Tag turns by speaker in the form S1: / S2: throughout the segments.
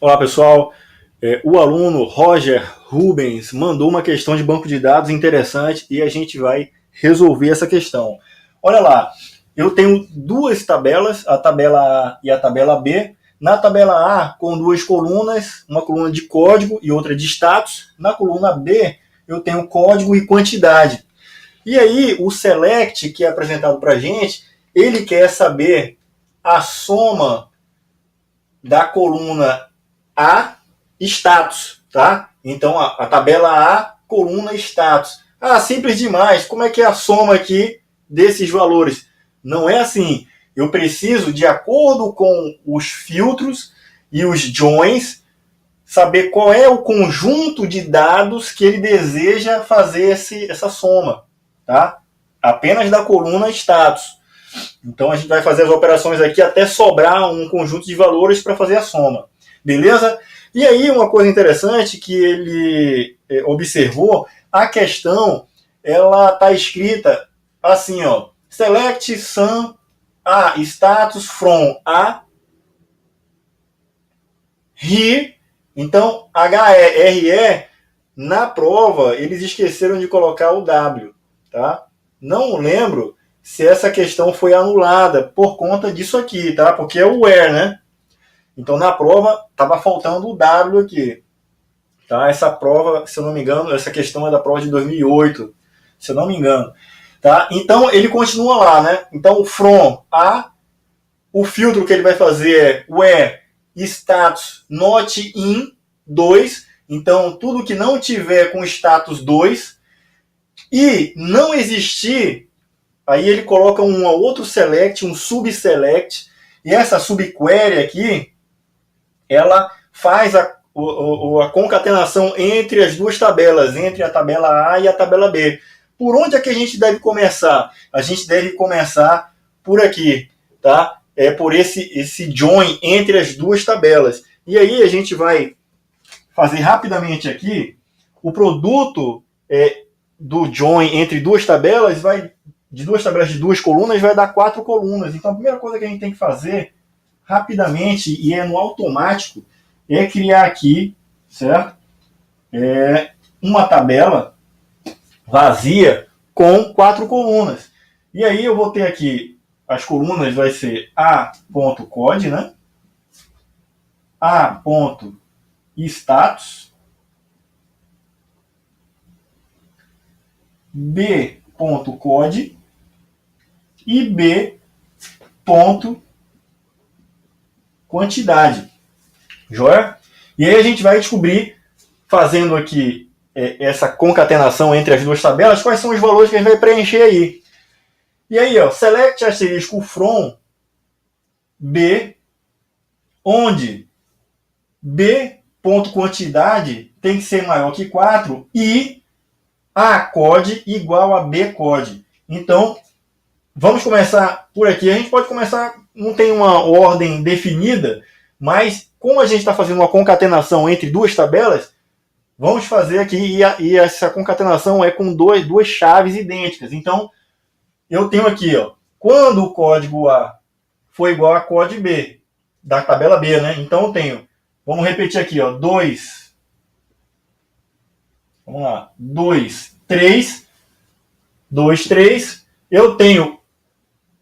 S1: Olá pessoal, o aluno Roger Rubens mandou uma questão de banco de dados interessante e a gente vai resolver essa questão. Olha lá, eu tenho duas tabelas, a tabela A e a tabela B. Na tabela A, com duas colunas, uma coluna de código e outra de status. Na coluna B, eu tenho código e quantidade. E aí, o select, que é apresentado para a gente, ele quer saber a soma da coluna A, status, tá? Então, a tabela A, coluna status. Ah, simples demais. Como é que é a soma aqui desses valores? Não é assim. Eu preciso, de acordo com os filtros e os joins, saber qual é o conjunto de dados que ele deseja fazer essa soma, tá? Apenas da coluna status. Então, a gente vai fazer as operações aqui até sobrar um conjunto de valores para fazer a soma. Beleza? E aí, uma coisa interessante que ele observou, a questão, ela está escrita assim, ó, select sum A status from A here. Então, HERE, na prova, eles esqueceram de colocar o W, tá? Não lembro se essa questão foi anulada por conta disso aqui, tá? Porque é o where, né? Então, na prova, estava faltando o W aqui. Tá? Essa prova, se eu não me engano, essa questão é da prova de 2008, se eu não me engano. Tá? Então, ele continua lá, né? Então, o from A, o filtro que ele vai fazer é where status not in 2. Então, tudo que não tiver com status 2 e não existir, aí ele coloca um outro select, um subselect, e essa subquery aqui, ela faz a concatenação entre as duas tabelas, entre a tabela A e a tabela B. Por onde é que a gente deve começar? A gente deve começar por aqui, tá? É por esse join entre as duas tabelas. E aí a gente vai fazer rapidamente aqui o produto do join entre duas tabelas, de duas tabelas de duas colunas, vai dar 4 colunas. Então a primeira coisa que a gente tem que fazer rapidamente, e é no automático, é criar aqui, certo? Uma tabela vazia com 4 colunas. E aí eu vou ter aqui, as colunas vai ser A.code, né? A.status, B.code e B.quantidade. Joia? E aí a gente vai descobrir, fazendo aqui essa concatenação entre as duas tabelas, quais são os valores que a gente vai preencher aí. E aí, ó, select asterisco from B, onde B.quantidade tem que ser maior que 4 e A.code igual a B.code. Então, vamos começar por aqui. A gente pode começar, não tem uma ordem definida, mas como a gente está fazendo uma concatenação entre duas tabelas, vamos fazer aqui, e essa concatenação é com duas chaves idênticas. Então, eu tenho aqui, ó, quando o código A for igual a código B, da tabela B, né? Então eu tenho, vamos repetir aqui, ó, 2, vamos lá, 2, 3, 2, 3, eu tenho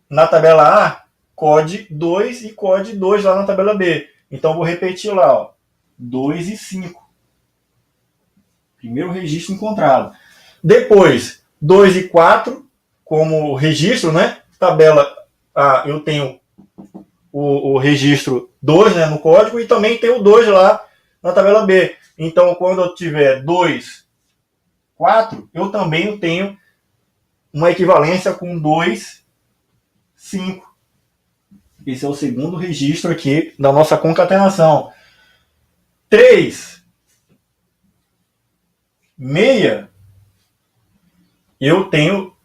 S1: na tabela A, código 2 e código 2 lá na tabela B. Então, vou repetir lá, ó, 2 e 5. Primeiro registro encontrado. Depois, 2 e 4, como registro, né? Tabela A, eu tenho o registro 2, né, no código, e também tem o 2 lá na tabela B. Então, quando eu tiver 2, 4, eu também tenho uma equivalência com 2, 5. Esse é o segundo registro aqui da nossa concatenação. 3, 6, eu tenho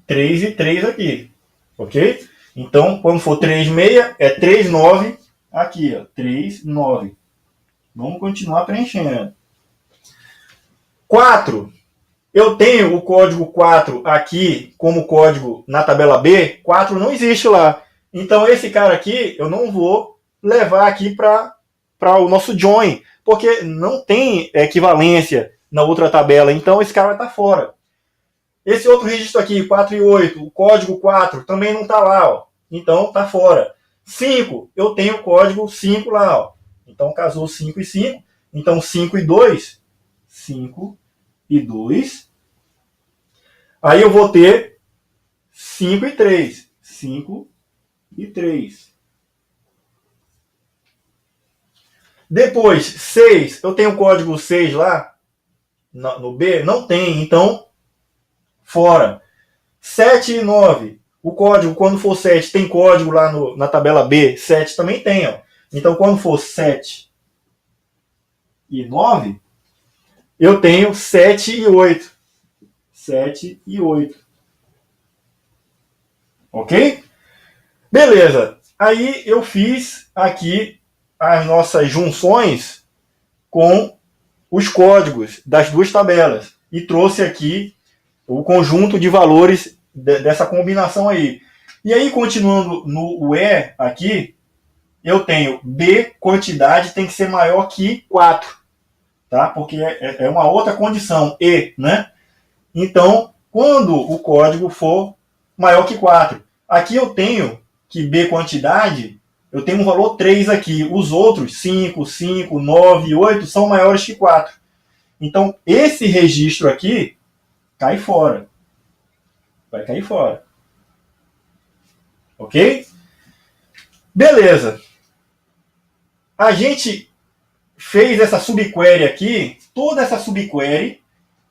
S1: 3 e 3 aqui, ok? Então, quando for 3, 6, é 3, 9 aqui, ó, 3, 9. Vamos continuar preenchendo. 4, eu tenho o código 4 aqui como código na tabela B, 4 não existe lá. Então, esse cara aqui, eu não vou levar aqui para para o nosso join, porque não tem equivalência na outra tabela, então esse cara vai estar fora. Esse outro registro aqui, 4 e 8, o código 4 também não está lá, ó. Então está fora. 5, eu tenho o código 5 lá, ó. Então casou 5 e 5. Então 5 e 2. 5 e 2. Aí eu vou ter 5 e 3. 5 e 3. Depois, 6. Eu tenho o código 6 lá no B? Não tem, então fora. 7 e 9. O código, quando for 7, tem código lá na tabela B. 7 também tem, ó. Então, quando for 7 e 9, eu tenho 7 e 8. 7 e 8. Ok? Beleza. Aí eu fiz aqui as nossas junções com os códigos das duas tabelas. E trouxe aqui o conjunto de valores dessa combinação aí. E aí, continuando no E aqui, eu tenho B, quantidade, tem que ser maior que 4. Tá? Porque é uma outra condição, E, né? Então, quando o código for maior que 4. Aqui eu tenho que B, quantidade, eu tenho um valor 3 aqui. Os outros, 5, 5, 9 e 8, são maiores que 4. Então, esse registro aqui cai fora. Vai cair fora. Ok? Beleza. A gente fez essa subquery aqui. Toda essa subquery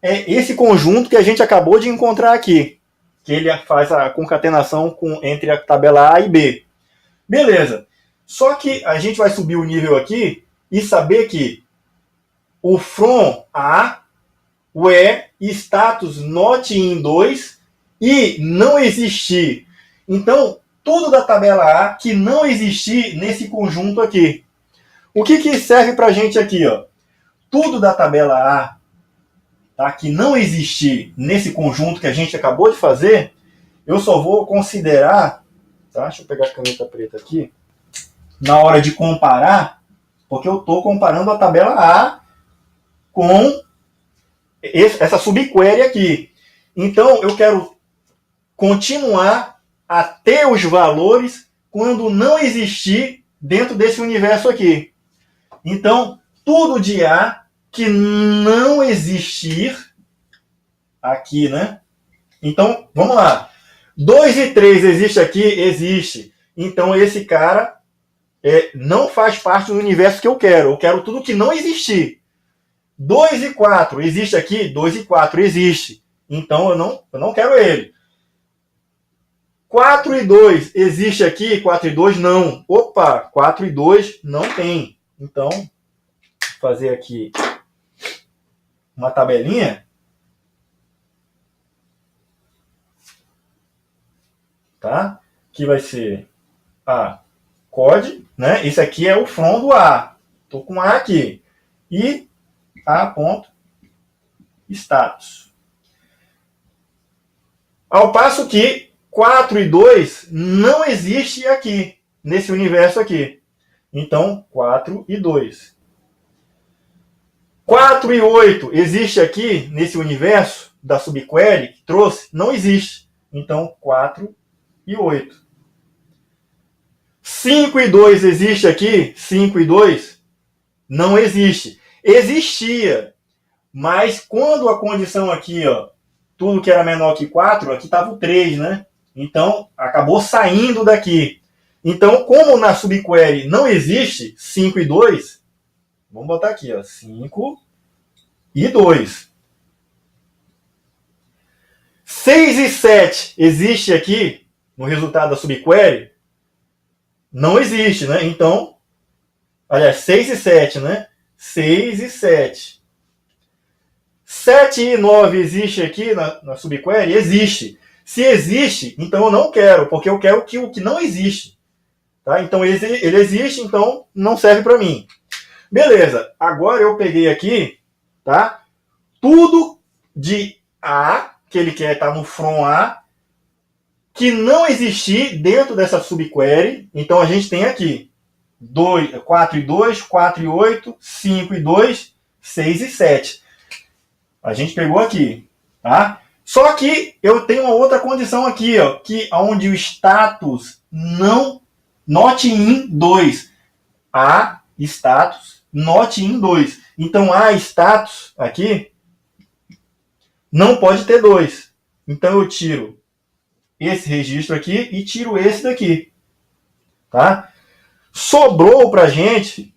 S1: é esse conjunto que a gente acabou de encontrar aqui. Que ele faz a concatenação entre a tabela A e B. Beleza. Só que a gente vai subir o nível aqui e saber que o from A, o E, status not in 2 e não existir. Então, tudo da tabela A que não existir nesse conjunto aqui. O que serve para a gente aqui? Ó? Tudo da tabela A, tá, que não existir nesse conjunto que a gente acabou de fazer, eu só vou considerar, tá? Deixa eu pegar a caneta preta aqui, na hora de comparar, porque eu estou comparando a tabela A com essa subquery aqui. Então, eu quero continuar a ter os valores quando não existir dentro desse universo aqui. Então, tudo de A que não existir aqui, né? Então, vamos lá. 2 e 3 existe aqui? Existe. Então, esse cara não faz parte do universo que eu quero. Eu quero tudo que não existir. 2 e 4 existe aqui? 2 e 4 existe. Então, eu não quero ele. 4 e 2 existe aqui? 4 e 2 não. Opa, 4 e 2 não tem. Então, vou fazer aqui uma tabelinha. Tá? Que vai ser a code, né? Esse aqui é o from do A. Estou com A aqui. E A.status. Ao passo que 4 e 2 não existe aqui, nesse universo aqui. Então, 4 e 2. 4 e 8 existe aqui, nesse universo da subquery que trouxe? Não existe. Então, 4 e 8. 5 e 2 existe aqui? 5 e 2 não existe. Existia, mas quando a condição aqui, ó, tudo que era menor que 4, aqui estava o 3, né? Então, acabou saindo daqui. Então, como na subquery não existe 5 e 2, vamos botar aqui, ó, 5 e 2. 6 e 7 existe aqui no resultado da subquery? Não existe, né? Então, aliás, 6 e 7, né? 6 e 7. 7 e 9 existe aqui na subquery? Existe. Se existe, então eu não quero, porque eu quero o que não existe. Tá? Então ele existe, então não serve para mim. Beleza, agora eu peguei aqui, tá? Tudo de A, que ele quer estar no from A, que não existir dentro dessa subquery. Então a gente tem aqui 4 e 2, 4 e 8, 5 e 2, 6 e 7. A gente pegou aqui, tá? Só que eu tenho uma outra condição aqui, ó, que onde o status não not in 2. A status not in 2. Então a status aqui não pode ter 2. Então eu tiro esse registro aqui e tiro esse daqui, tá? Sobrou pra gente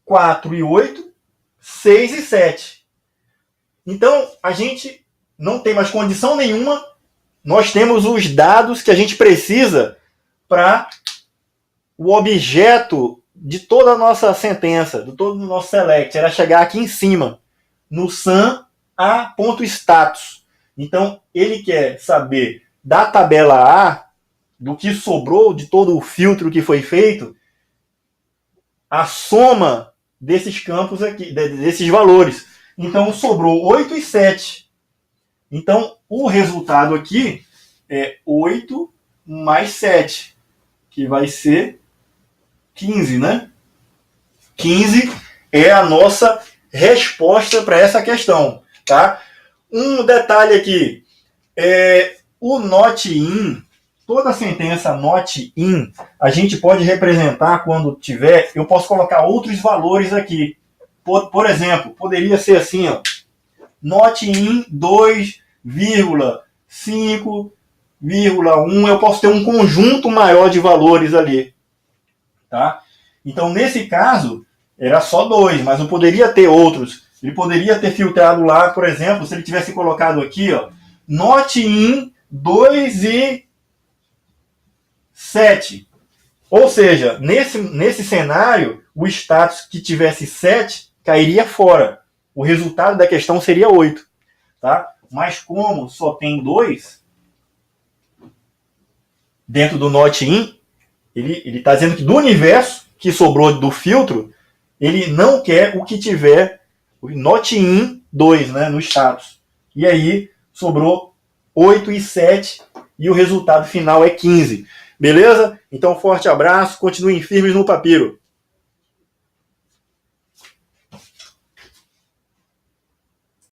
S1: 4 e 8, 6 e 7. Então, a gente não tem mais condição nenhuma. Nós temos os dados que a gente precisa para o objeto de toda a nossa sentença, de todo o nosso select. Era chegar aqui em cima, no sum a.status. Então, ele quer saber da tabela A, do que sobrou, de todo o filtro que foi feito, a soma desses campos aqui, desses valores. Então, sobrou 8 e 7. Então, o resultado aqui é 8 mais 7, que vai ser 15, né? 15 é a nossa resposta para essa questão, tá? Um detalhe aqui, o not in, toda sentença not in, a gente pode representar quando tiver, eu posso colocar outros valores aqui. Por exemplo, poderia ser assim, ó, not in 2,5,1, eu posso ter um conjunto maior de valores ali, tá? Então, nesse caso, era só 2, mas eu poderia ter outros. Ele poderia ter filtrado lá, por exemplo, se ele tivesse colocado aqui, ó, not in 2 e 7. Ou seja, nesse cenário, o status que tivesse 7 cairia fora. O resultado da questão seria 8. Tá? Mas como só tem 2, dentro do not in, ele está dizendo que do universo que sobrou do filtro, ele não quer o que tiver o not in 2, né, no status. E aí sobrou 8 e 7 e o resultado final é 15. Beleza? Então, forte abraço, continuem firmes no papiro.